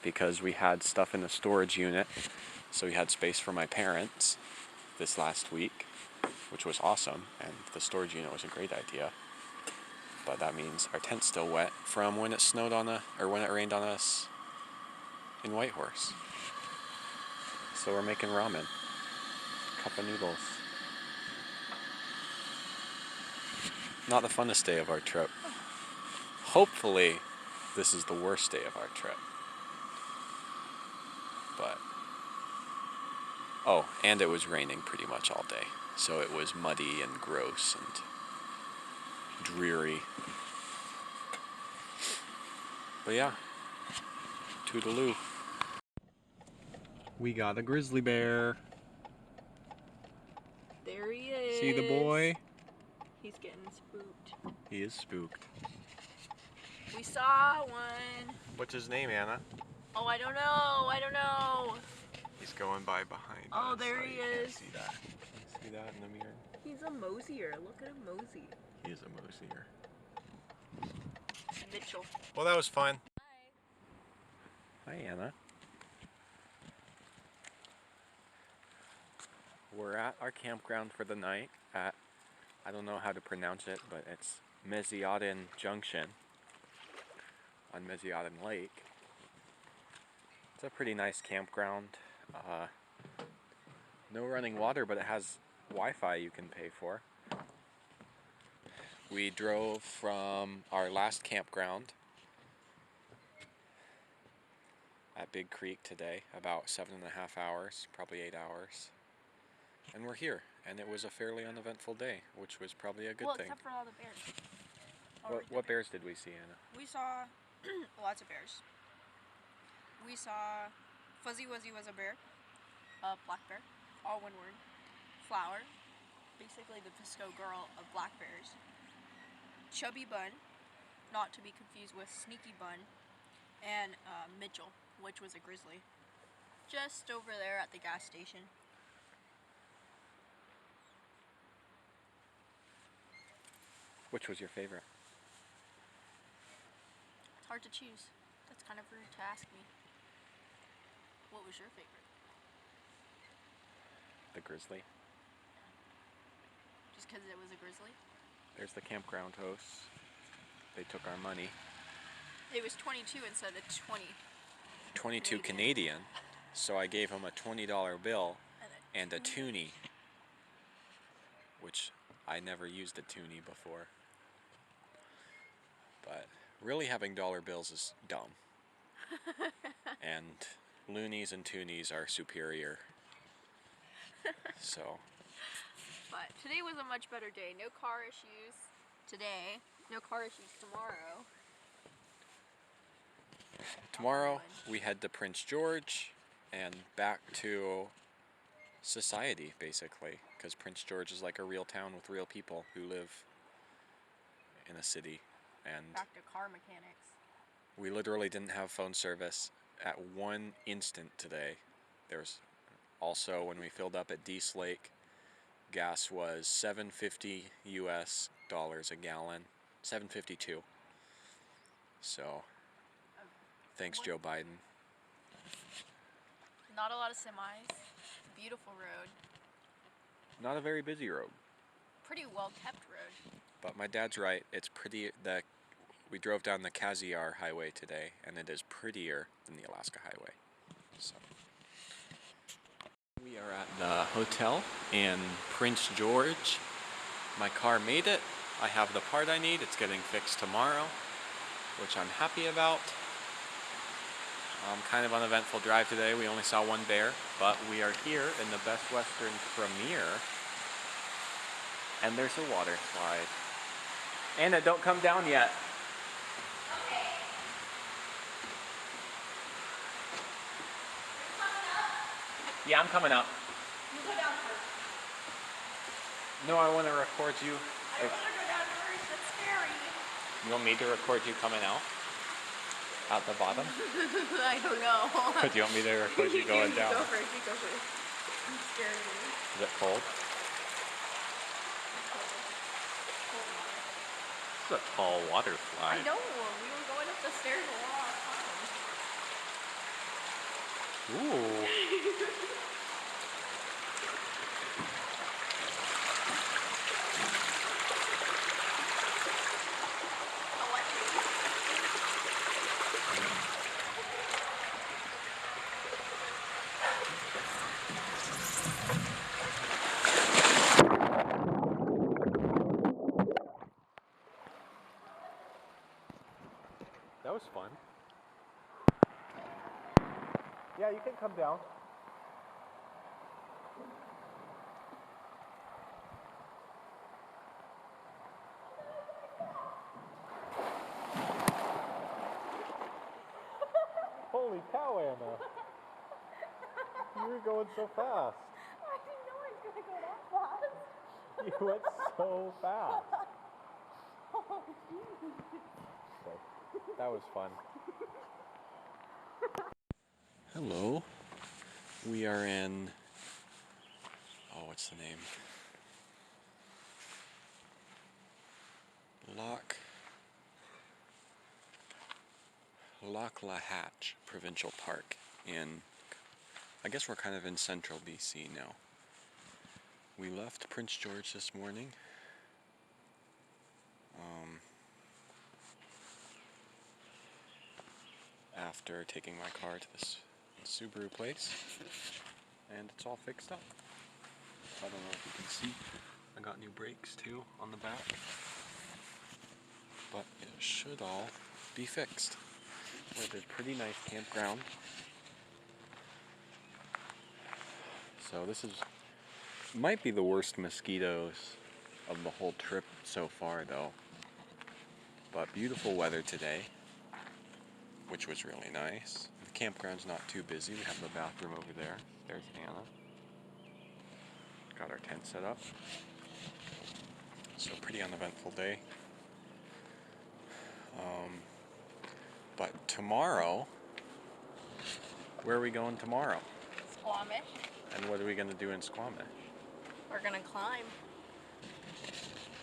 [SPEAKER 7] because we had stuff in the storage unit. So we had space for my parents this last week, which was awesome. And the storage unit was a great idea. But that means our tent's still wet from when it snowed on when it rained on us in Whitehorse. So we're making ramen. Cup of noodles. Not the funnest day of our trip. Hopefully, this is the worst day of our trip. But, oh, and it was raining pretty much all day. So it was muddy and gross and dreary. But yeah, toodaloo. We got a grizzly bear.
[SPEAKER 5] There he is.
[SPEAKER 7] See the boy?
[SPEAKER 5] He's getting spooked.
[SPEAKER 7] He is spooked.
[SPEAKER 5] We saw one.
[SPEAKER 7] What's his name, Anna?
[SPEAKER 5] Oh, I don't know.
[SPEAKER 7] He's going by behind us.
[SPEAKER 5] Oh, there he is.
[SPEAKER 7] See that? See that in the mirror?
[SPEAKER 5] He's a mosier. Look at him mosey.
[SPEAKER 7] He is a mosier.
[SPEAKER 5] Mitchell.
[SPEAKER 7] Well, that was fun. Hi, Anna. We're at our campground for the night at, I don't know how to pronounce it, but it's Meziadin Junction on Meziadin Lake. It's a pretty nice campground. No running water, but it has Wi-Fi you can pay for. We drove from our last campground at Big Creek today, about 7.5 hours, probably 8 hours. And we're here, and it was a fairly uneventful day, which was probably a good thing.
[SPEAKER 1] Except for all the bears.
[SPEAKER 7] What bears did we see, Anna?
[SPEAKER 1] We saw lots of bears. We saw Fuzzy Wuzzy was a bear, a black bear, all one word. Flower, basically the Pisco girl of black bears. Chubby Bun, not to be confused with Sneaky Bun, and Mitchell, which was a grizzly. Just over there at the gas station.
[SPEAKER 7] Which was your favorite?
[SPEAKER 1] It's hard to choose. That's kind of rude to ask me. What was your favorite?
[SPEAKER 7] The grizzly.
[SPEAKER 1] Just because it was a grizzly?
[SPEAKER 7] There's the campground hosts. They took our money.
[SPEAKER 1] It was 22 instead of 20.
[SPEAKER 7] 22 Canadian. So I gave him a $20 bill, and a toonie, which I never used a toonie before. But really having dollar bills is dumb. And loonies and toonies are superior. So,
[SPEAKER 5] But today was a much better day. No car issues today. No car issues tomorrow.
[SPEAKER 7] tomorrow we head to Prince George and back to society, basically, because Prince George is like a real town with real people who live in a city. And
[SPEAKER 5] Back to car mechanics.
[SPEAKER 7] we literally didn't have phone service at one instant today. There's also, when we filled up at Dease Lake, gas was $7.50 US a gallon, 7.52. So, thanks Joe Biden.
[SPEAKER 5] Not a lot of semis. Beautiful road.
[SPEAKER 7] Not a very busy road.
[SPEAKER 5] Pretty well kept road.
[SPEAKER 7] But my dad's right. It's pretty. We drove down the Caziar Highway today, and it is prettier than the Alaska Highway. So we are at the hotel in Prince George. My car made it. I have the part I need. It's getting fixed tomorrow, which I'm happy about. Kind of uneventful drive today. We only saw one bear, but we are here in the Best Western premiere, and there's a water slide. Anna, don't come down yet.
[SPEAKER 8] Okay.
[SPEAKER 7] Yeah, I'm coming up.
[SPEAKER 8] You go down first.
[SPEAKER 7] No, I want to record you.
[SPEAKER 8] I don't want to go down first. That's scary.
[SPEAKER 7] You want me to record you coming out? Out the bottom?
[SPEAKER 5] I don't know.
[SPEAKER 7] Or do you want me to record you going down?
[SPEAKER 5] Go first. You go first. I'm scared of you.
[SPEAKER 7] Is it cold? This is a tall water slide.
[SPEAKER 5] I know. We were going up the stairs a lot of times.
[SPEAKER 7] Ooh. That was fun. Yeah, you can come down. Holy cow, Anna. You were going so fast.
[SPEAKER 5] I didn't know I was going to go that fast.
[SPEAKER 7] You went so fast.
[SPEAKER 5] Oh, geez.
[SPEAKER 7] So, that was fun. Hello. We are in... Oh, what's the name? Loch Lahatch Provincial Park in... I guess we're kind of in central BC now. We left Prince George this morning. After taking my car to this Subaru place, and it's all fixed up. I don't know if you can see. I got new brakes too on the back, but it should all be fixed. There's a pretty nice campground. So this might be the worst mosquitoes of the whole trip so far though. But beautiful weather today, which was really nice. The campground's not too busy. We have the bathroom over there. There's Anna. Got our tent set up. So pretty uneventful day. But tomorrow, where are we going tomorrow?
[SPEAKER 5] Squamish.
[SPEAKER 7] And what are we going to do in Squamish?
[SPEAKER 5] We're going to climb.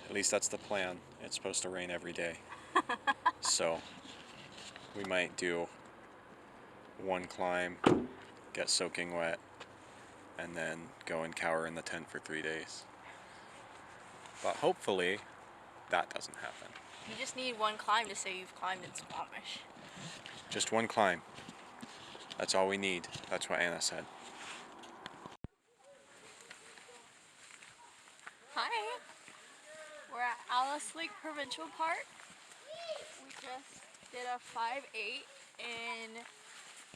[SPEAKER 7] At least that's the plan. It's supposed to rain every day. So we might do one climb, get soaking wet, and then go and cower in the tent for 3 days. But hopefully that doesn't happen.
[SPEAKER 5] You just need one climb to say you've climbed in Squamish.
[SPEAKER 7] Just one climb. That's all we need. That's what Anna said.
[SPEAKER 5] Hey! We're at Alice Lake Provincial Park. We just did a 5/8 in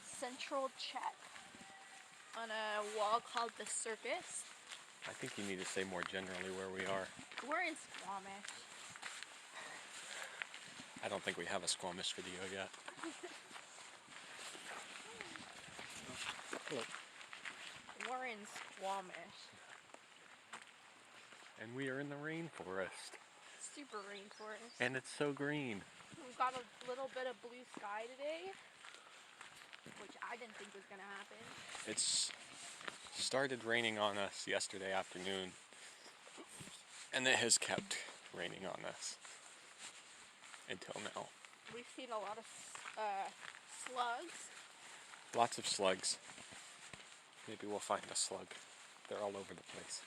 [SPEAKER 5] Central Check on a wall called the Circus.
[SPEAKER 7] I think you need to say more generally where we are.
[SPEAKER 5] We're in Squamish.
[SPEAKER 7] I don't think we have a Squamish video yet. Look.
[SPEAKER 5] We're in Squamish.
[SPEAKER 7] And we are in the rainforest.
[SPEAKER 5] Super rainforest.
[SPEAKER 7] And it's so green.
[SPEAKER 5] We've got a little bit of blue sky today, which I didn't think was gonna happen.
[SPEAKER 7] It's started raining on us yesterday afternoon, and it has kept raining on us until now.
[SPEAKER 5] We've seen a lot of slugs.
[SPEAKER 7] Lots of slugs. Maybe we'll find a slug. They're all over the place.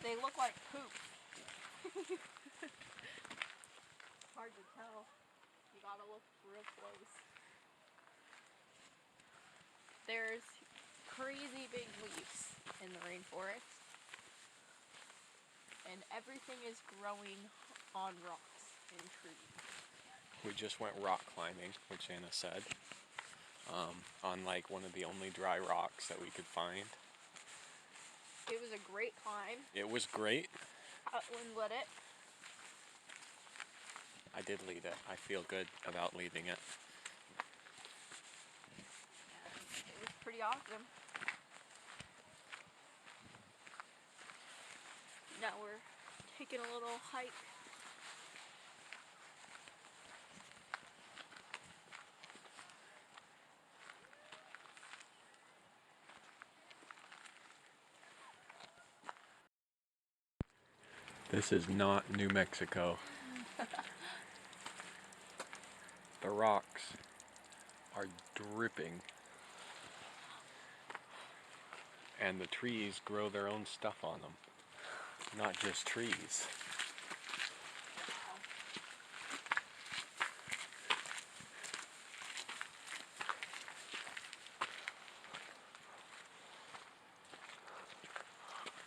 [SPEAKER 5] They look like poop. Hard to tell. You gotta look real close. There's crazy big leaves in the rainforest. And everything is growing on rocks and trees.
[SPEAKER 7] We just went rock climbing, which Anna said, on like one of the only dry rocks that we could find.
[SPEAKER 5] It was a great climb.
[SPEAKER 7] It was great.
[SPEAKER 5] Outland led it.
[SPEAKER 7] I did lead it. I feel good about leading it.
[SPEAKER 5] It was pretty awesome. Now we're taking a little hike.
[SPEAKER 7] This is not New Mexico. The rocks are dripping. And the trees grow their own stuff on them. Not just trees.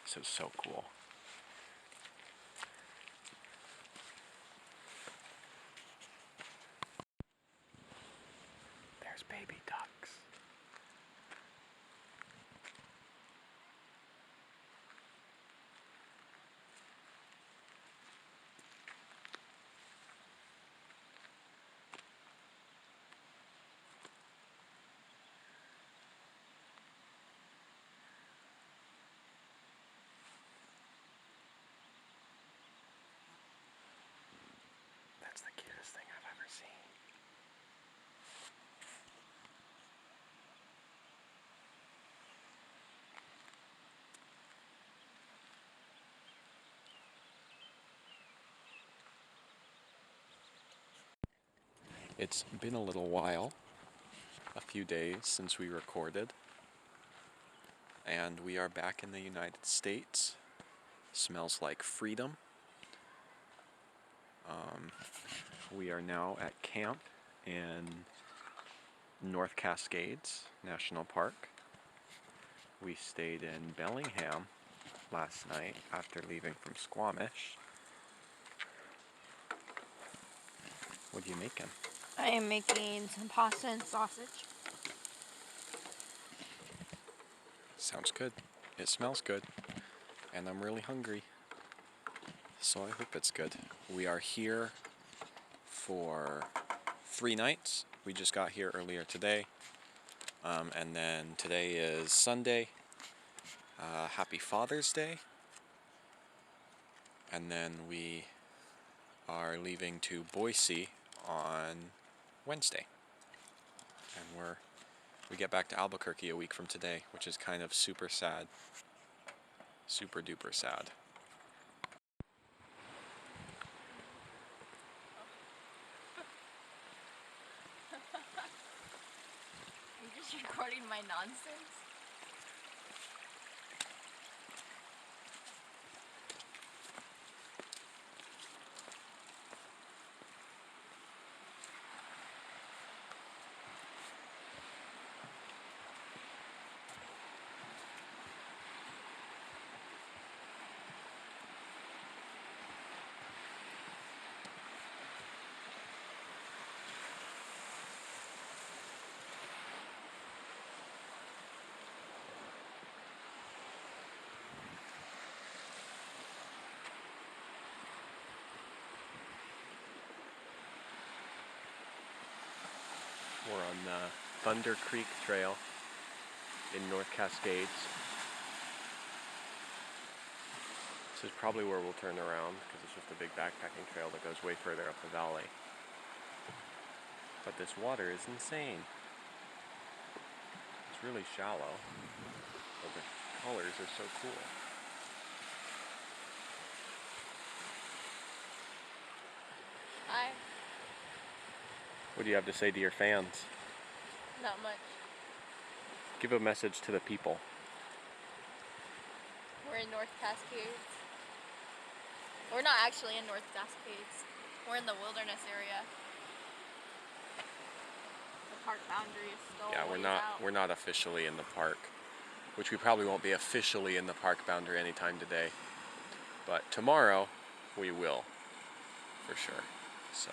[SPEAKER 7] This is so cool. There's baby ducks. That's the cutest thing I've ever seen. It's been a little while, a few days since we recorded, and we are back in the United States. Smells like freedom. We are now at camp in North Cascades National Park. We stayed in Bellingham last night after leaving from Squamish. What are you making?
[SPEAKER 5] I am making some pasta and sausage.
[SPEAKER 7] Sounds good. It smells good. And I'm really hungry. So I hope it's good. We are here for 3 nights. We just got here earlier today. And then today is Sunday. Happy Father's Day. And then we are leaving to Boise on Wednesday. And we get back to Albuquerque a week from today, which is kind of super sad. Super duper sad.
[SPEAKER 5] Are you just recording my nonsense?
[SPEAKER 7] We're on the Thunder Creek Trail in North Cascades. This is probably where we'll turn around because it's just a big backpacking trail that goes way further up the valley. But this water is insane. It's really shallow, but the colors are so cool.
[SPEAKER 5] Hi.
[SPEAKER 7] What do you have to say to your fans?
[SPEAKER 5] Not much.
[SPEAKER 7] Give a message to the people.
[SPEAKER 5] We're in North Cascades. We're not actually in North Cascades. We're in the wilderness area. The park boundary is still
[SPEAKER 7] Yeah, we're not officially in the park, which we probably won't be officially in the park boundary anytime today. But tomorrow we will, for sure. So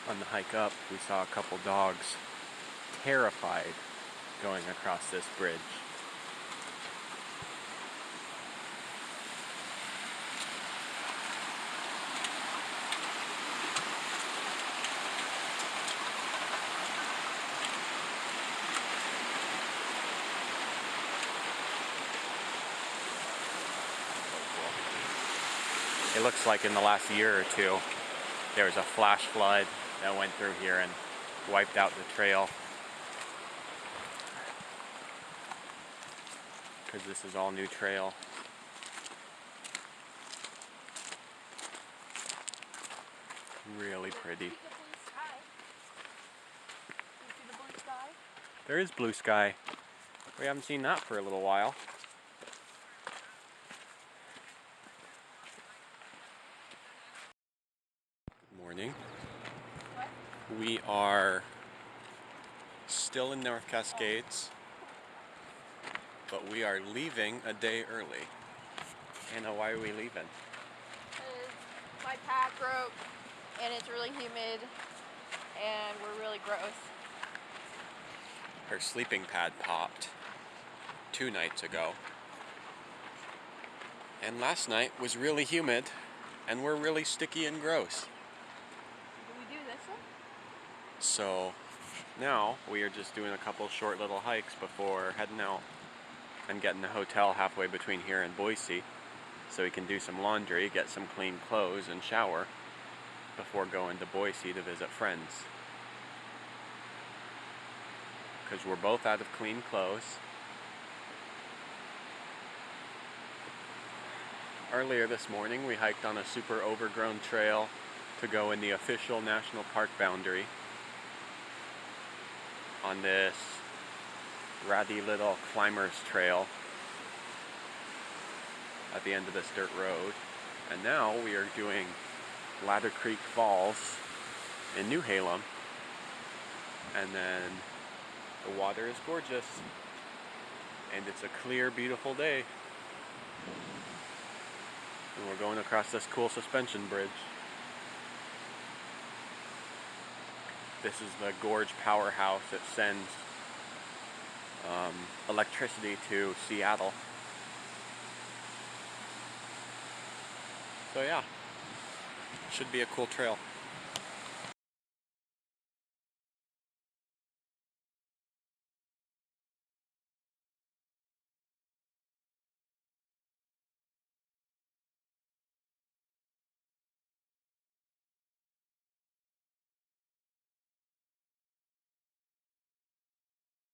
[SPEAKER 7] on the hike up, we saw a couple dogs terrified going across this bridge. It looks like in the last year or two, there was a flash flood that went through here and wiped out the trail. Because this is all new trail. Really pretty. There is blue sky. We haven't seen that for a little while. Good morning. We are still in North Cascades, but we are leaving a day early. Anna, why are we leaving?
[SPEAKER 5] Because my pack broke and it's really humid and we're really gross.
[SPEAKER 7] Her sleeping pad popped 2 nights ago. And last night was really humid and we're really sticky and gross.
[SPEAKER 5] Do we do this one?
[SPEAKER 7] So now we are just doing a couple short little hikes before heading out and getting a hotel halfway between here and Boise so we can do some laundry, get some clean clothes and shower before going to Boise to visit friends. Because we're both out of clean clothes. Earlier this morning we hiked on a super overgrown trail to go in the official national park boundary on this ratty little climbers trail at the end of this dirt road. And now we are doing Ladder Creek Falls in New Halem, and then the water is gorgeous and it's a clear, beautiful day, and we're going across this cool suspension bridge. This is the gorge powerhouse that sends electricity to Seattle. So yeah, should be a cool trail.